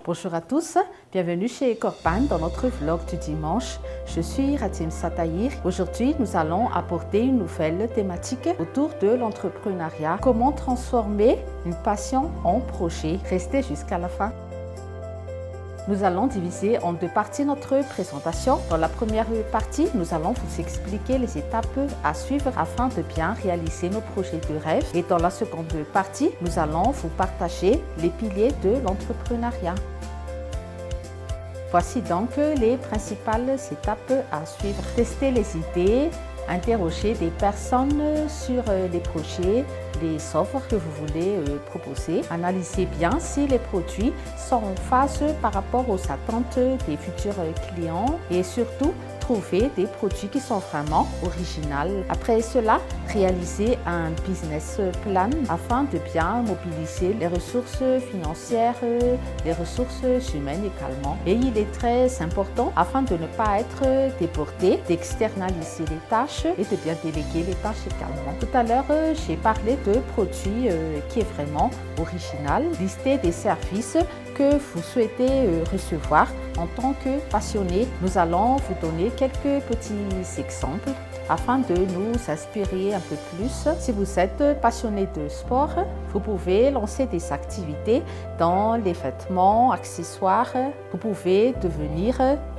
Bonjour à tous, bienvenue chez Corpan dans notre vlog du dimanche. Je suis Ratim Satahir. Aujourd'hui, nous allons aborder une nouvelle thématique autour de l'entrepreneuriat. Comment transformer une passion en projet? Restez jusqu'à la fin. Nous allons diviser en deux parties notre présentation. Dans la première partie, nous allons vous expliquer les étapes à suivre afin de bien réaliser nos projets de rêve. Et dans la seconde partie, nous allons vous partager les piliers de l'entrepreneuriat. Voici donc les principales étapes à suivre. Tester les idées, interroger des personnes sur les projets, les offres que vous voulez proposer. Analysez bien si les produits sont en phase par rapport aux attentes des futurs clients et surtout, trouver des produits qui sont vraiment originaux. Après cela, réalisez un business plan afin de bien mobiliser les ressources financières, les ressources humaines également. Et il est très important, afin de ne pas être débordé, d'externaliser les tâches et de bien déléguer les tâches également. Tout à l'heure, j'ai parlé de produits qui est vraiment original. Listez des services que vous souhaitez recevoir en tant que passionné. Nous allons vous donner quelques petits exemples afin de nous inspirer un peu plus. Si vous êtes passionné de sport, vous pouvez lancer des activités dans les vêtements, accessoires. Vous pouvez devenir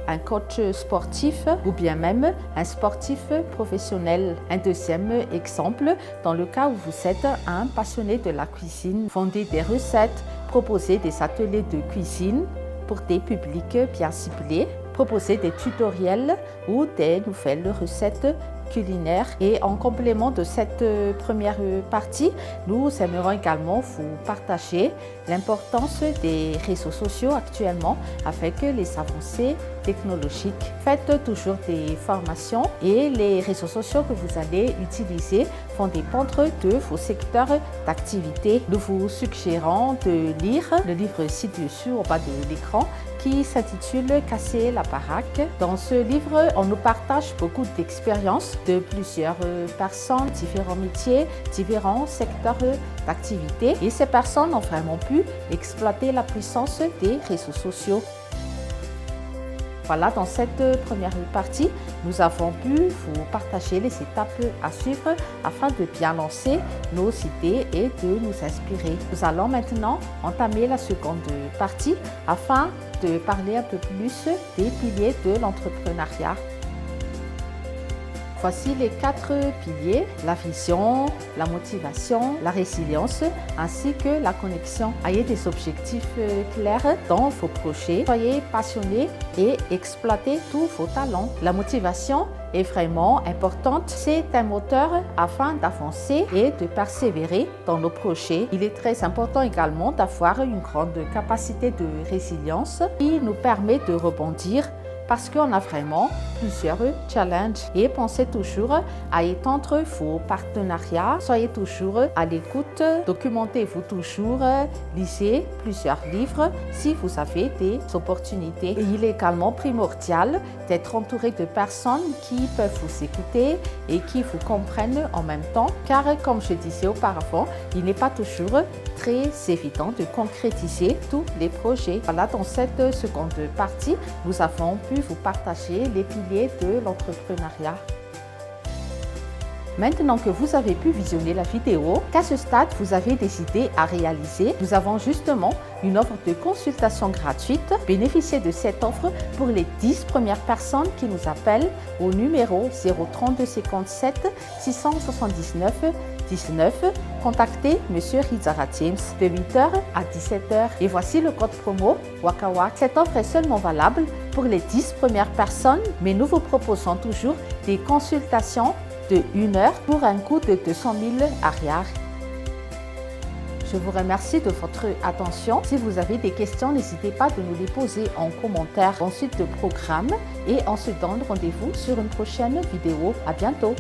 un coach sportif ou bien même un sportif professionnel. Un deuxième exemple, dans le cas où vous êtes un passionné de la cuisine, fondez des recettes, proposez des ateliers de cuisine pour des publics bien ciblés, proposez des tutoriels ou des nouvelles recettes culinaires. Et en complément de cette première partie, nous aimerions également vous partager l'importance des réseaux sociaux actuellement avec les avancées technologiques. Faites toujours des formations et les réseaux sociaux que vous allez utiliser vont dépendre de vos secteurs d'activité. Nous vous suggérons de lire le livre ci-dessus au bas de l'écran qui s'intitule « Casser la baraque ». Dans ce livre, on nous partage beaucoup d'expériences de plusieurs personnes, différents métiers, différents secteurs d'activité. Et ces personnes ont vraiment pu exploiter la puissance des réseaux sociaux. Voilà, dans cette première partie, nous avons pu vous partager les étapes à suivre afin de bien lancer nos idées et de nous inspirer. Nous allons maintenant entamer la seconde partie afin de parler un peu plus des piliers de l'entrepreneuriat. Voici les 4 piliers, la vision, la motivation, la résilience ainsi que la connexion. Ayez des objectifs clairs dans vos projets, soyez passionnés et exploitez tous vos talents. La motivation est vraiment importante, c'est un moteur afin d'avancer et de persévérer dans nos projets. Il est très important également d'avoir une grande capacité de résilience qui nous permet de rebondir parce qu'on a vraiment plusieurs challenges. Et pensez toujours à étendre vos partenariats. Soyez toujours à l'écoute. Documentez-vous toujours. Lisez plusieurs livres si vous avez des opportunités. Et il est également primordial d'être entouré de personnes qui peuvent vous écouter et qui vous comprennent en même temps. Car comme je disais auparavant, il n'est pas toujours très évident de concrétiser tous les projets. Voilà, dans cette seconde partie, nous avons pu vous partager les piliers de l'entrepreneuriat. Maintenant que vous avez pu visionner la vidéo, qu'à ce stade vous avez des idées à réaliser, nous avons justement une offre de consultation gratuite. Bénéficiez de cette offre pour les 10 premières personnes qui nous appellent au numéro 032 57 679 19. Contactez Monsieur Rizara James de 8h à 17h. Et voici le code promo WAKAWAK. Cette offre est seulement valable pour les 10 premières personnes, mais nous vous proposons toujours des consultations de 1 heure pour un coût de 200 000 arrière. Je vous remercie de votre attention. Si vous avez des questions, n'hésitez pas de nous les poser en commentaire. Ensuite, le programme et on se donne rendez-vous sur une prochaine vidéo. À bientôt.